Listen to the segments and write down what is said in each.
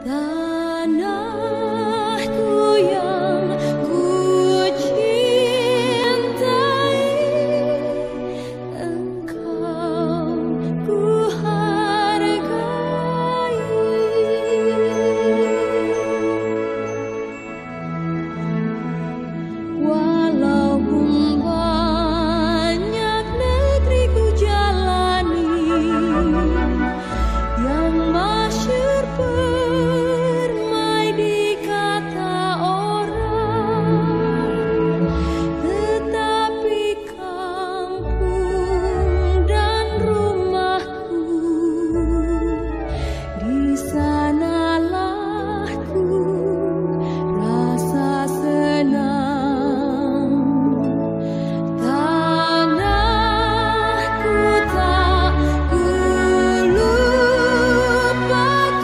Tanahku yang ku cintai, Engkau ku hargai. Walaupun banyak negeri ku jalani, yang masyhur permai di kata orang, tetapi kampung dan rumahku, di sanalah ku rasa senang. Tanahku tak ku lupakan,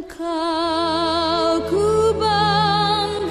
Engkau ku banggakan.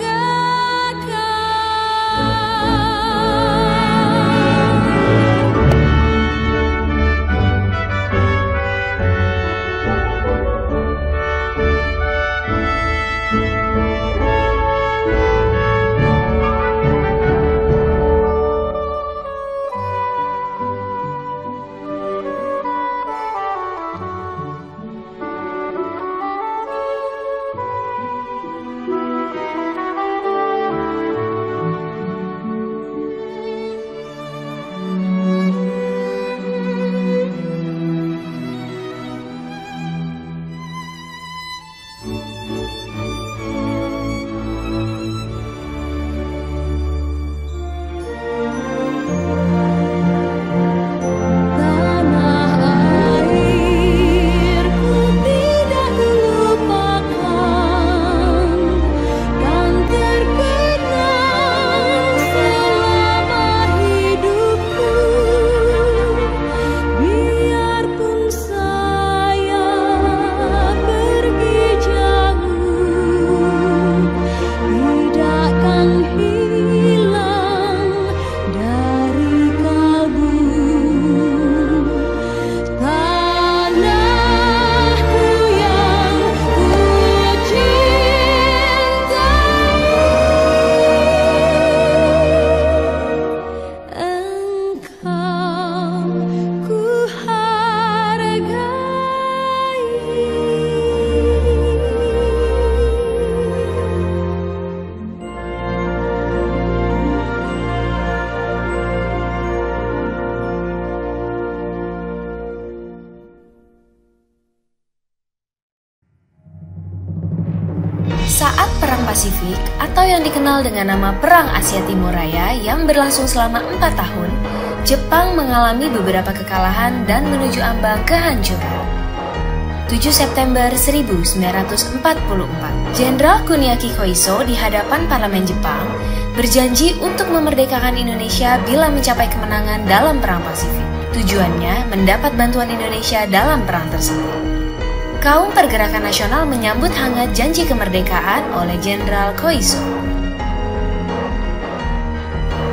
Saat Perang Pasifik atau yang dikenal dengan nama Perang Asia Timur Raya yang berlangsung selama 4 tahun, Jepang mengalami beberapa kekalahan dan menuju ambang kehancuran. 7 September 1944, Jenderal Kuniaki Koiso di hadapan parlemen Jepang berjanji untuk memerdekakan Indonesia bila mencapai kemenangan dalam Perang Pasifik. Tujuannya mendapat bantuan Indonesia dalam perang tersebut. Kaum Pergerakan Nasional menyambut hangat janji kemerdekaan oleh Jenderal Koiso.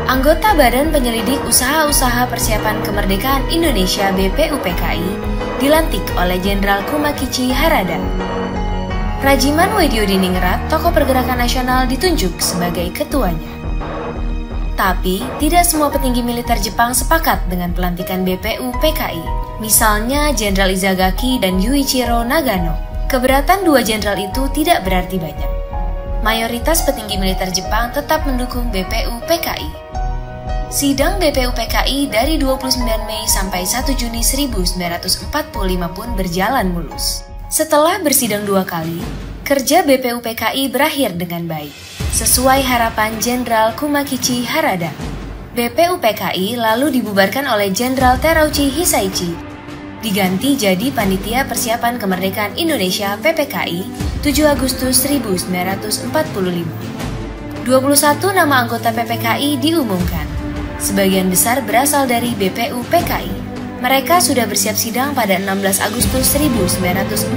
Anggota Badan Penyelidik Usaha-Usaha Persiapan Kemerdekaan Indonesia (BPUPKI) dilantik oleh Jenderal Kumakichi Harada. Rajiman Weddiodiningrat, tokoh Pergerakan Nasional, ditunjuk sebagai ketuanya. Tapi, tidak semua petinggi militer Jepang sepakat dengan pelantikan BPUPKI. Misalnya Jenderal Izagaki dan Yuichiro Nagano. Keberatan dua jenderal itu tidak berarti banyak. Mayoritas petinggi militer Jepang tetap mendukung BPUPKI. Sidang BPUPKI dari 29 Mei sampai 1 Juni 1945 pun berjalan mulus. Setelah bersidang 2 kali, kerja BPUPKI berakhir dengan baik, sesuai harapan Jenderal Kumakichi Harada. BPUPKI lalu dibubarkan oleh Jenderal Terauchi Hisaichi, diganti jadi Panitia Persiapan Kemerdekaan Indonesia (PPKI) 7 Agustus 1945. 21 nama anggota PPKI diumumkan. Sebagian besar berasal dari BPUPKI. Mereka sudah bersiap sidang pada 16 Agustus 1945.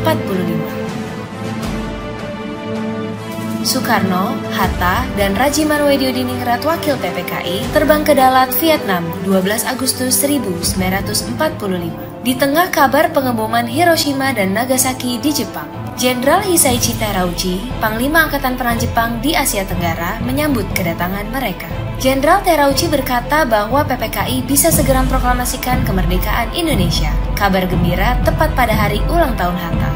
Soekarno, Hatta, dan Rajiman Weddiodiningrat wakil PPKI terbang ke Dalat, Vietnam 12 Agustus 1945. Di tengah kabar pengeboman Hiroshima dan Nagasaki di Jepang, Jenderal Hisaichi Terauchi, Panglima Angkatan Perang Jepang di Asia Tenggara, menyambut kedatangan mereka. Jenderal Terauchi berkata bahwa PPKI bisa segera memproklamasikan kemerdekaan Indonesia. Kabar gembira tepat pada hari ulang tahun Hatta.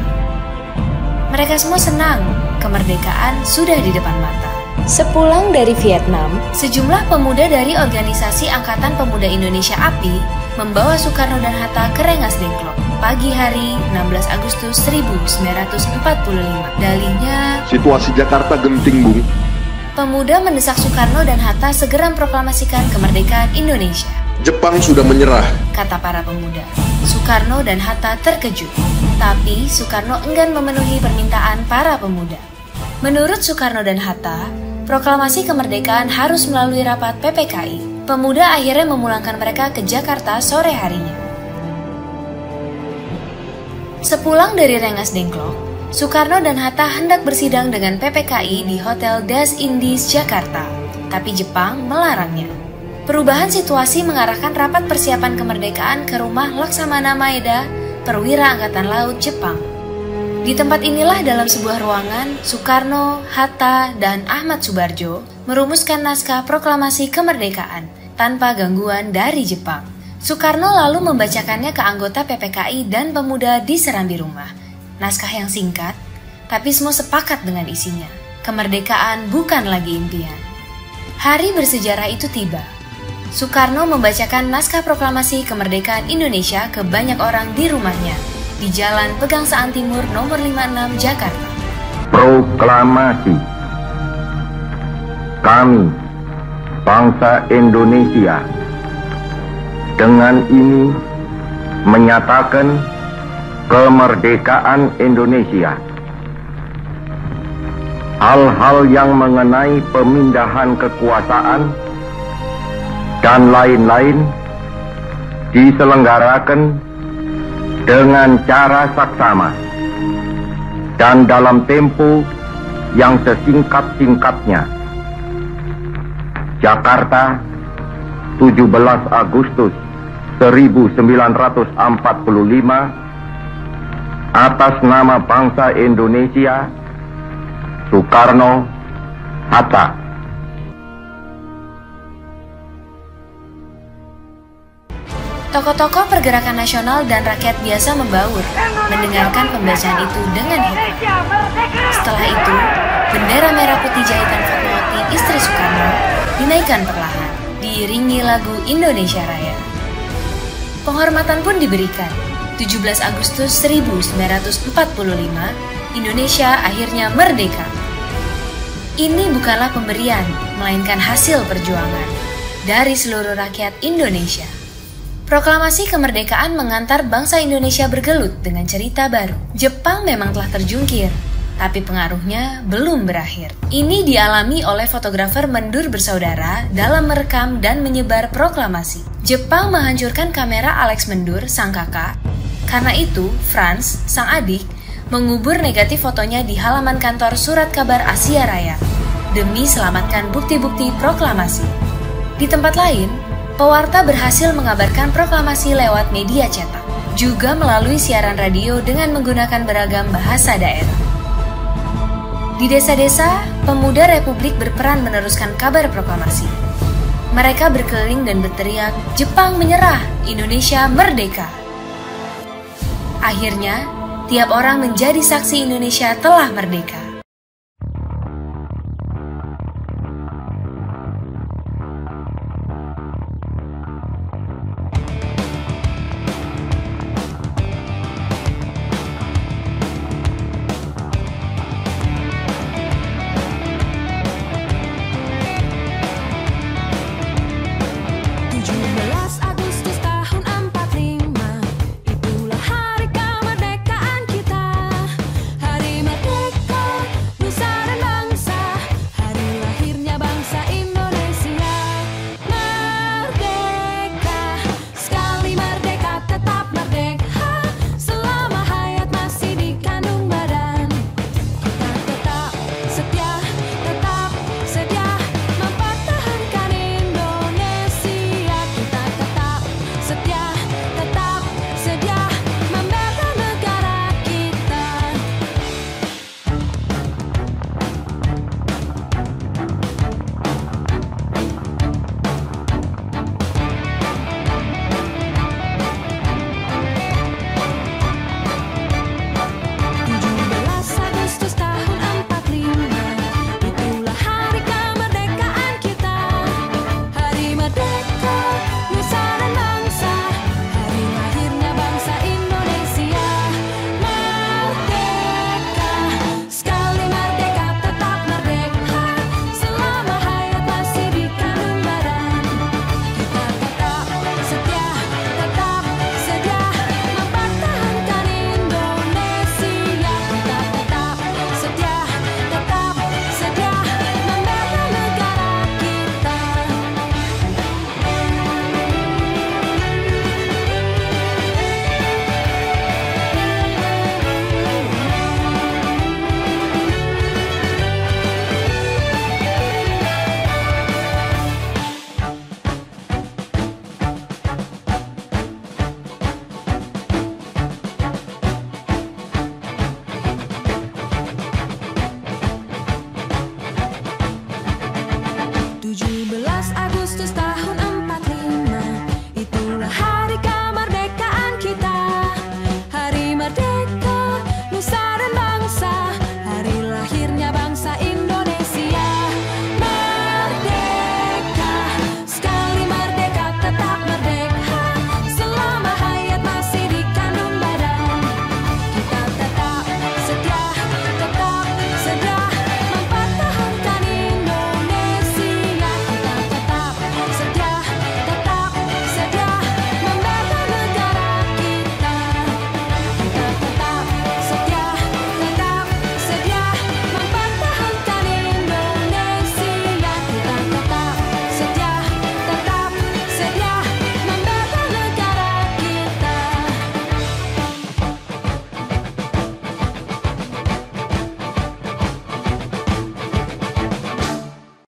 Mereka semua senang, kemerdekaan sudah di depan mata. Sepulang dari Vietnam, sejumlah pemuda dari organisasi Angkatan Pemuda Indonesia API membawa Soekarno dan Hatta ke Rengas Dengklok pagi hari 16 Agustus 1945. Dalihnya, situasi Jakarta genting, Bung. Pemuda mendesak Soekarno dan Hatta segera memproklamasikan kemerdekaan Indonesia. Jepang sudah menyerah, kata para pemuda. Soekarno dan Hatta terkejut, tapi Soekarno enggan memenuhi permintaan para pemuda. Menurut Soekarno dan Hatta, proklamasi kemerdekaan harus melalui rapat PPKI. Pemuda akhirnya memulangkan mereka ke Jakarta sore harinya. Sepulang dari Rengas Dengklok, Soekarno dan Hatta hendak bersidang dengan PPKI di Hotel Das Indies, Jakarta. Tapi Jepang melarangnya. Perubahan situasi mengarahkan rapat persiapan kemerdekaan ke rumah Laksamana Maeda, perwira Angkatan Laut Jepang. Di tempat inilah dalam sebuah ruangan, Soekarno, Hatta, dan Ahmad Subarjo merumuskan naskah proklamasi kemerdekaan tanpa gangguan dari Jepang. Soekarno lalu membacakannya ke anggota PPKI dan pemuda di serambi rumah. Naskah yang singkat, tapi semua sepakat dengan isinya. Kemerdekaan bukan lagi impian. Hari bersejarah itu tiba. Soekarno membacakan naskah proklamasi kemerdekaan Indonesia ke banyak orang di rumahnya, di Jalan Pegangsaan Timur nomor 56 Jakarta. Proklamasi. Kami, bangsa Indonesia, dengan ini menyatakan kemerdekaan Indonesia. Hal-hal yang mengenai pemindahan kekuasaan dan lain-lain diselenggarakan dengan cara saksama dan dalam tempo yang sesingkat-singkatnya. Jakarta, 17 Agustus 1945, atas nama bangsa Indonesia, Soekarno, Hatta. Tokoh-tokoh pergerakan nasional dan rakyat biasa membaur, mendengarkan pembacaan itu dengan heran. Setelah itu, bendera merah putih jahitan Fatmawati, istri Soekarno, dinaikkan perlahan, diiringi lagu Indonesia Raya. Penghormatan pun diberikan. 17 Agustus 1945, Indonesia akhirnya merdeka. Ini bukanlah pemberian, melainkan hasil perjuangan dari seluruh rakyat Indonesia. Proklamasi kemerdekaan mengantar bangsa Indonesia bergelut dengan cerita baru. Jepang memang telah terjungkir, tapi pengaruhnya belum berakhir. Ini dialami oleh fotografer Mendur bersaudara dalam merekam dan menyebar proklamasi. Jepang menghancurkan kamera Alex Mendur, sang kakak. Karena itu, Franz, sang adik, mengubur negatif fotonya di halaman kantor Surat Kabar Asia Raya demi selamatkan bukti-bukti proklamasi. Di tempat lain, pewarta berhasil mengabarkan proklamasi lewat media cetak, juga melalui siaran radio dengan menggunakan beragam bahasa daerah. Di desa-desa, pemuda Republik berperan meneruskan kabar proklamasi. Mereka berkeliling dan berteriak, "Jepang menyerah, Indonesia merdeka!" Akhirnya, tiap orang menjadi saksi Indonesia telah merdeka.